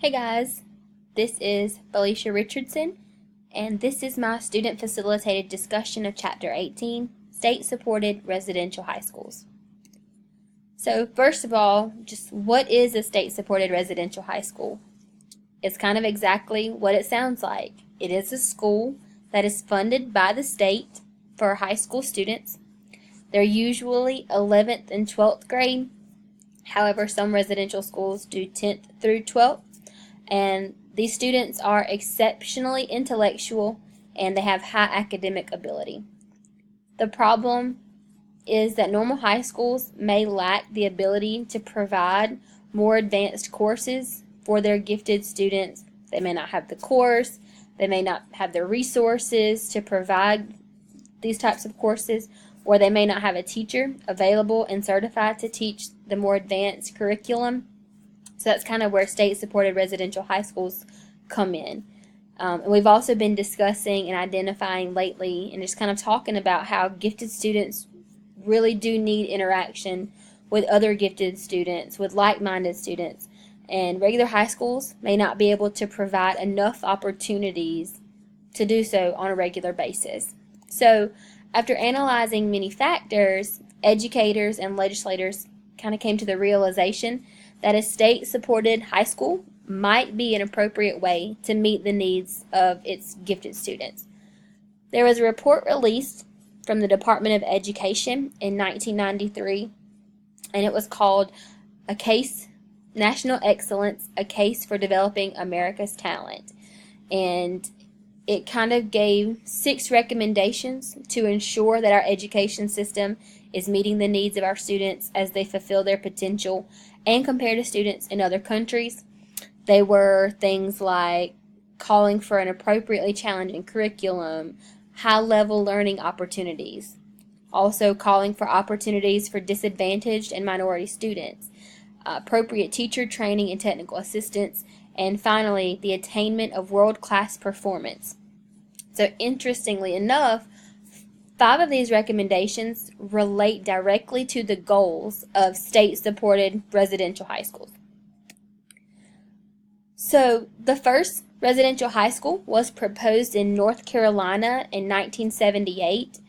Hey guys, this is Felicia Richardson, and this is my student-facilitated discussion of Chapter 18, State-Supported Residential High Schools. So first of all, just what is a state-supported residential high school? It's kind of exactly what it sounds like. It is a school that is funded by the state for high school students. They're usually 11th and 12th grade. However, some residential schools do 10th through 12th. And these students are exceptionally intellectual and they have high academic ability. The problem is that normal high schools may lack the ability to provide more advanced courses for their gifted students. They may not have the course, they may not have the resources to provide these types of courses, or they may not have a teacher available and certified to teach the more advanced curriculum. So that's kind of where state-supported residential high schools come in. And we've also been discussing and identifying lately and just kind of talking about how gifted students really do need interaction with other gifted students, with like-minded students. And regular high schools may not be able to provide enough opportunities to do so on a regular basis. So after analyzing many factors, educators and legislators kind of came to the realization that a state-supported high school might be an appropriate way to meet the needs of its gifted students. There was a report released from the Department of Education in 1993, and it was called A Case, National Excellence, A Case for Developing America's Talent. And it kind of gave 6 recommendations to ensure that our education system is meeting the needs of our students as they fulfill their potential and compared to students in other countries. They were things like calling for an appropriately challenging curriculum, high-level learning opportunities, also calling for opportunities for disadvantaged and minority students, appropriate teacher training and technical assistance, and finally, the attainment of world-class performance. So interestingly enough, 5 of these recommendations relate directly to the goals of state-supported residential high schools. So the first residential high school was proposed in North Carolina in 1978,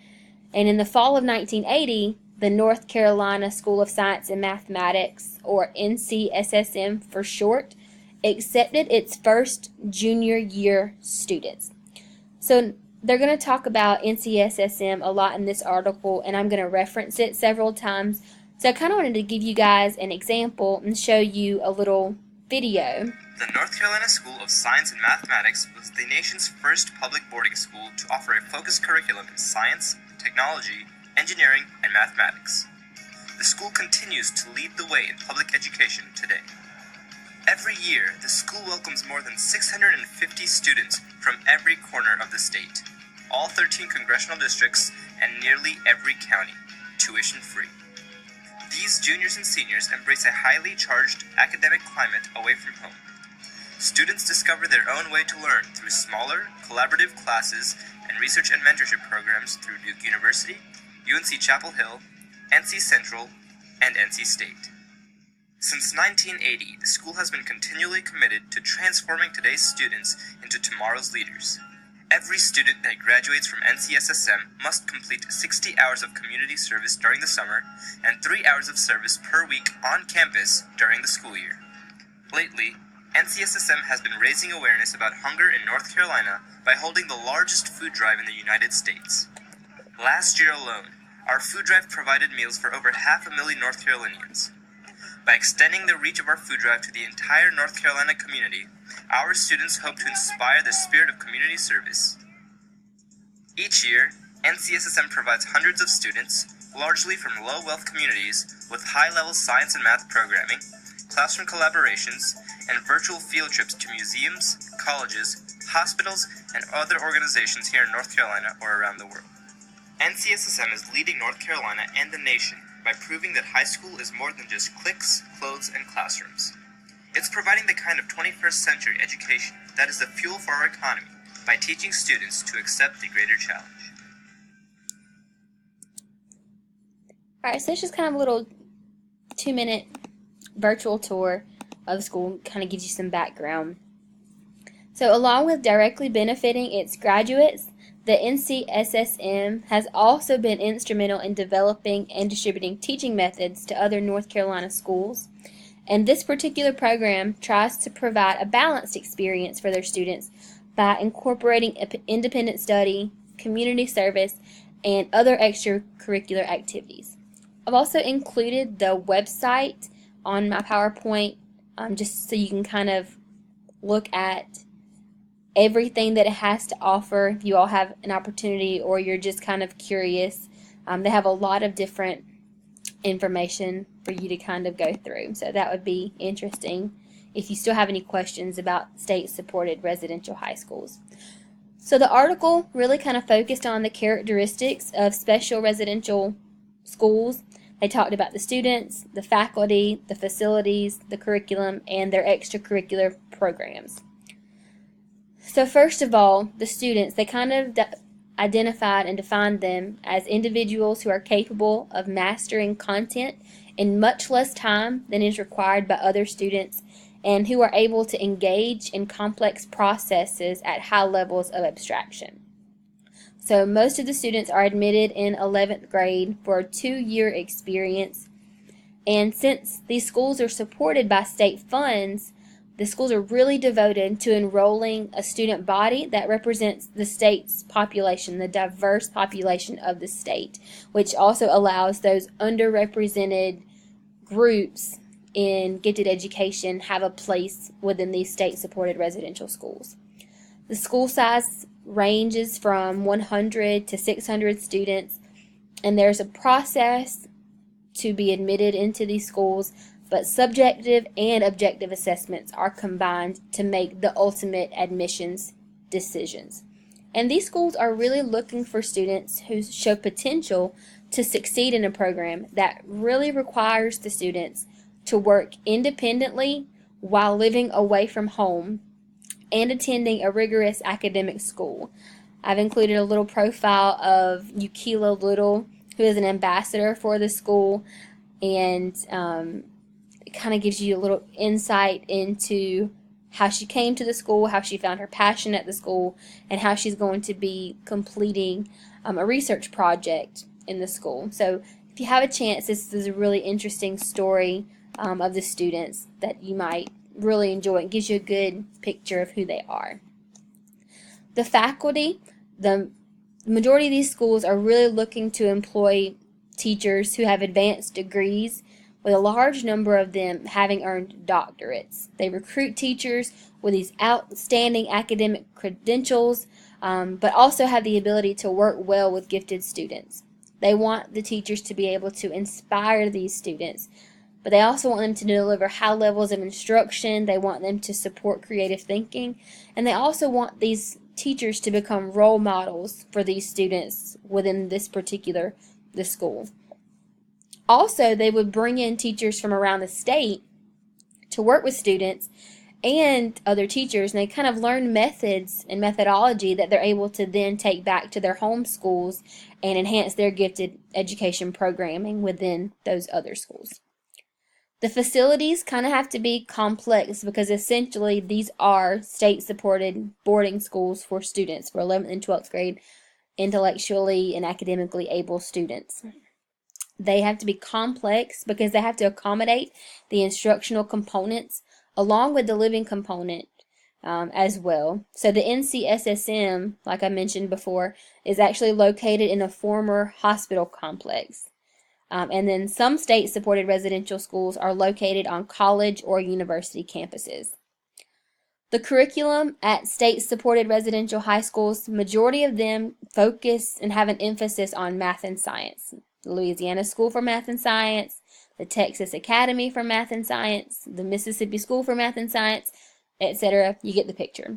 and in the fall of 1980, the North Carolina School of Science and Mathematics, or NCSSM for short, accepted its first junior year students. So they're going to talk about NCSSM a lot in this article, and I'm going to reference it several times. So I kind of wanted to give you guys an example and show you a little video. The North Carolina School of Science and Mathematics was the nation's first public boarding school to offer a focused curriculum in science, technology, engineering, and mathematics. The school continues to lead the way in public education today. Every year, the school welcomes more than 650 students from every corner of the state, all 13 congressional districts, and nearly every county, tuition-free. These juniors and seniors embrace a highly charged academic climate away from home. Students discover their own way to learn through smaller, collaborative classes and research and mentorship programs through Duke University, UNC Chapel Hill, NC Central, and NC State. Since 1980, the school has been continually committed to transforming today's students into tomorrow's leaders. Every student that graduates from NCSSM must complete 60 hours of community service during the summer and 3 hours of service per week on campus during the school year. Lately, NCSSM has been raising awareness about hunger in North Carolina by holding the largest food drive in the United States. Last year alone, our food drive provided meals for over 500,000 North Carolinians. By extending the reach of our food drive to the entire North Carolina community, our students hope to inspire the spirit of community service. Each year, NCSSM provides hundreds of students, largely from low-wealth communities, with high-level science and math programming, classroom collaborations, and virtual field trips to museums, colleges, hospitals, and other organizations here in North Carolina or around the world. NCSSM is leading North Carolina and the nation by proving that high school is more than just cliques, clothes, and classrooms. It's providing the kind of 21st century education that is the fuel for our economy by teaching students to accept the greater challenge. Alright, so it's just kind of a little 2-minute virtual tour of the school, kind of gives you some background. So along with directly benefiting its graduates, the NCSSM has also been instrumental in developing and distributing teaching methods to other North Carolina schools. And this particular program tries to provide a balanced experience for their students by incorporating independent study, community service, and other extracurricular activities. I've also included the website on my PowerPoint just so you can kind of look at everything that it has to offer. If you all have an opportunity or you're just kind of curious, they have a lot of different information for you to kind of go through. So that would be interesting if you still have any questions about state-supported residential high schools. So the article really kind of focused on the characteristics of special residential schools. They talked about the students, the faculty, the facilities, the curriculum, and their extracurricular programs. So first of all, the students, they kind of identified and defined them as individuals who are capable of mastering content in much less time than is required by other students, and who are able to engage in complex processes at high levels of abstraction. So most of the students are admitted in 11th grade for a 2-year experience, and since these schools are supported by state funds, the schools are really devoted to enrolling a student body that represents the state's population, the diverse population of the state, which also allows those underrepresented groups in gifted education have a place within these state-supported residential schools. The school size ranges from 100 to 600 students, and there's a process to be admitted into these schools, but subjective and objective assessments are combined to make the ultimate admissions decisions. And these schools are really looking for students who show potential to succeed in a program that really requires the students to work independently while living away from home and attending a rigorous academic school. I've included a little profile of Yukila Little, who is an ambassador for the school, and it kind of gives you a little insight into how she came to the school, how she found her passion at the school, and how she's going to be completing a research project in the school. So if you have a chance, this is a really interesting story of the students that you might really enjoy. It gives you a good picture of who they are. The faculty, the majority of these schools are really looking to employ teachers who have advanced degrees, with a large number of them having earned doctorates. They recruit teachers with these outstanding academic credentials, but also have the ability to work well with gifted students. They want the teachers to be able to inspire these students, but they also want them to deliver high levels of instruction. They want them to support creative thinking, and they also want these teachers to become role models for these students within this school. Also, they would bring in teachers from around the state to work with students and other teachers, and they kind of learn methods and methodology that they're able to then take back to their home schools and enhance their gifted education programming within those other schools. The facilities kind of have to be complex because essentially these are state-supported boarding schools for students, for 11th and 12th grade intellectually and academically able students. They have to be complex because they have to accommodate the instructional components along with the living component as well. So the NCSSM, like I mentioned before, is actually located in a former hospital complex. And then some state-supported residential schools are located on college or university campuses. The curriculum at state-supported residential high schools, majority of them focus and have an emphasis on math and science. The Louisiana School for Math and Science, the Texas Academy for Math and Science, the Mississippi School for Math and Science, etc. You get the picture.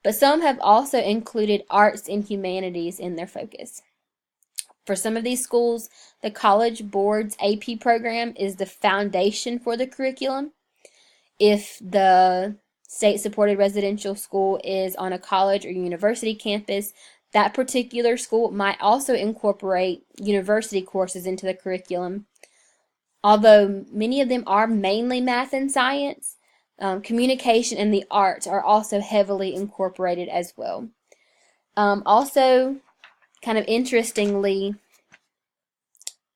But some have also included arts and humanities in their focus. For some of these schools, the College Board's AP program is the foundation for the curriculum. If the state-supported residential school is on a college or university campus, that particular school might also incorporate university courses into the curriculum. Although many of them are mainly math and science, Communication and the arts are also heavily incorporated as well. Also, kind of interestingly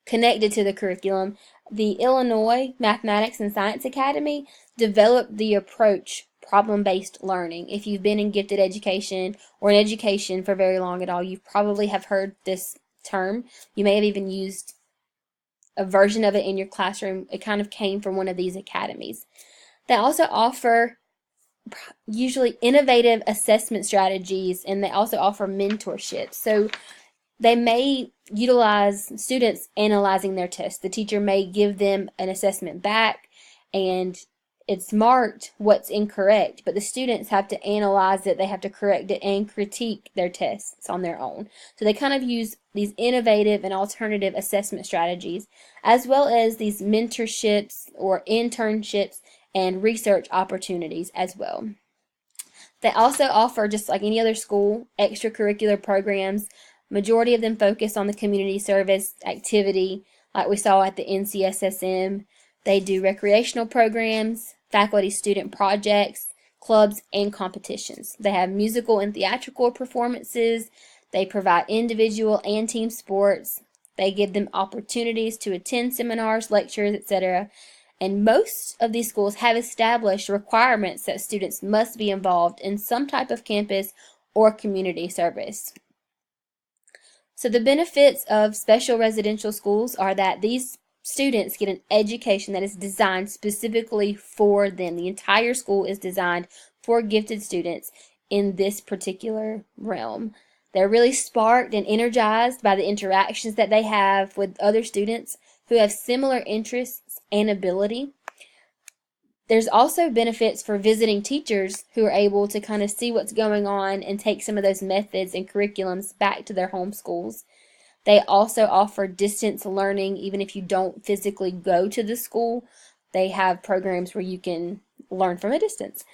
connected to the curriculum, the Illinois Mathematics and Science Academy developed the approach problem-based learning. If you've been in gifted education or in education for very long at all, you probably have heard this term. You may have even used a version of it in your classroom. It kind of came from one of these academies. They also offer usually innovative assessment strategies, and they also offer mentorship. So they may utilize students analyzing their tests. The teacher may give them an assessment back, and it's marked what's incorrect, but the students have to analyze it, they have to correct it, and critique their tests on their own. So they kind of use these innovative and alternative assessment strategies, as well as these mentorships or internships and research opportunities as well. They also offer, just like any other school, extracurricular programs. Majority of them focus on the community service activity, like we saw at the NCSSM. They do recreational programs, faculty-student projects, clubs, and competitions. They have musical and theatrical performances. They provide individual and team sports. They give them opportunities to attend seminars, lectures, etc. And most of these schools have established requirements that students must be involved in some type of campus or community service. So the benefits of special residential schools are that these students get an education that is designed specifically for them. The entire school is designed for gifted students in this particular realm. They're really sparked and energized by the interactions that they have with other students who have similar interests and ability. There's also benefits for visiting teachers who are able to kind of see what's going on and take some of those methods and curriculums back to their home schools. They also offer distance learning. Even if you don't physically go to the school, they have programs where you can learn from a distance.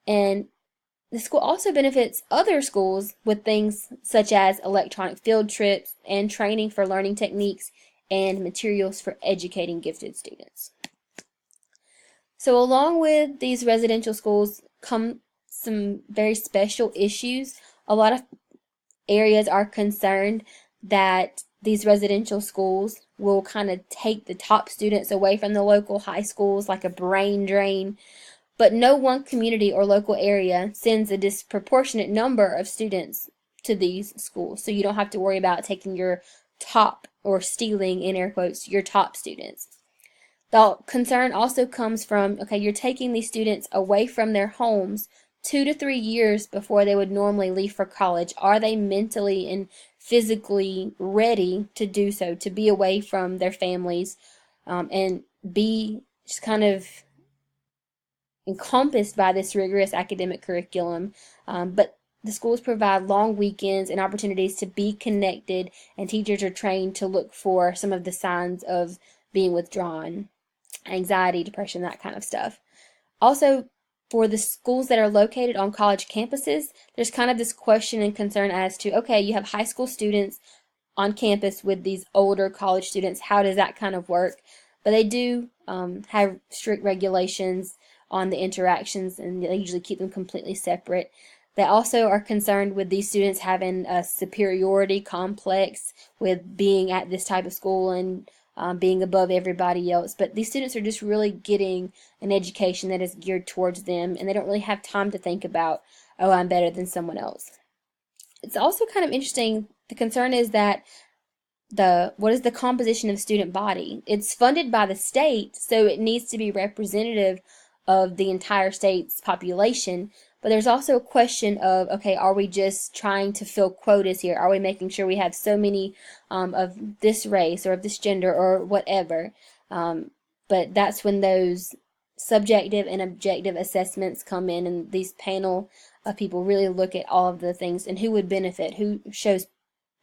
And the school also benefits other schools with things such as electronic field trips and training for learning techniques and materials for educating gifted students. So along with these residential schools come some very special issues. A lot of areas are concerned that these residential schools will kind of take the top students away from the local high schools, like a brain drain. But no one community or local area sends a disproportionate number of students to these schools. So you don't have to worry about taking your top, or stealing, in air quotes, your top students. The concern also comes from, okay, you're taking these students away from their homes 2 to 3 years before they would normally leave for college. Are they mentally and physically ready to do so, to be away from their families and be just kind of encompassed by this rigorous academic curriculum? But the schools provide long weekends and opportunities to be connected, and teachers are trained to look for some of the signs of being withdrawn, anxiety, depression, that kind of stuff. Also, for the schools that are located on college campuses, there's kind of this question and concern as to, okay, you have high school students on campus with these older college students. How does that kind of work? But they do have strict regulations on the interactions, and they usually keep them completely separate. They also are concerned with these students having a superiority complex with being at this type of school and being above everybody else. But these students are just really getting an education that is geared towards them, and they don't really have time to think about, oh, I'm better than someone else. It's also kind of interesting. The concern is that what is the composition of the student body? It's funded by the state, so it needs to be representative of the entire state's population. But there's also a question of, okay, are we just trying to fill quotas here? Are we making sure we have so many of this race or of this gender or whatever? But that's when those subjective and objective assessments come in, and these panel of people really look at all of the things and who would benefit, who shows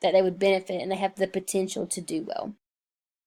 that they would benefit and they have the potential to do well.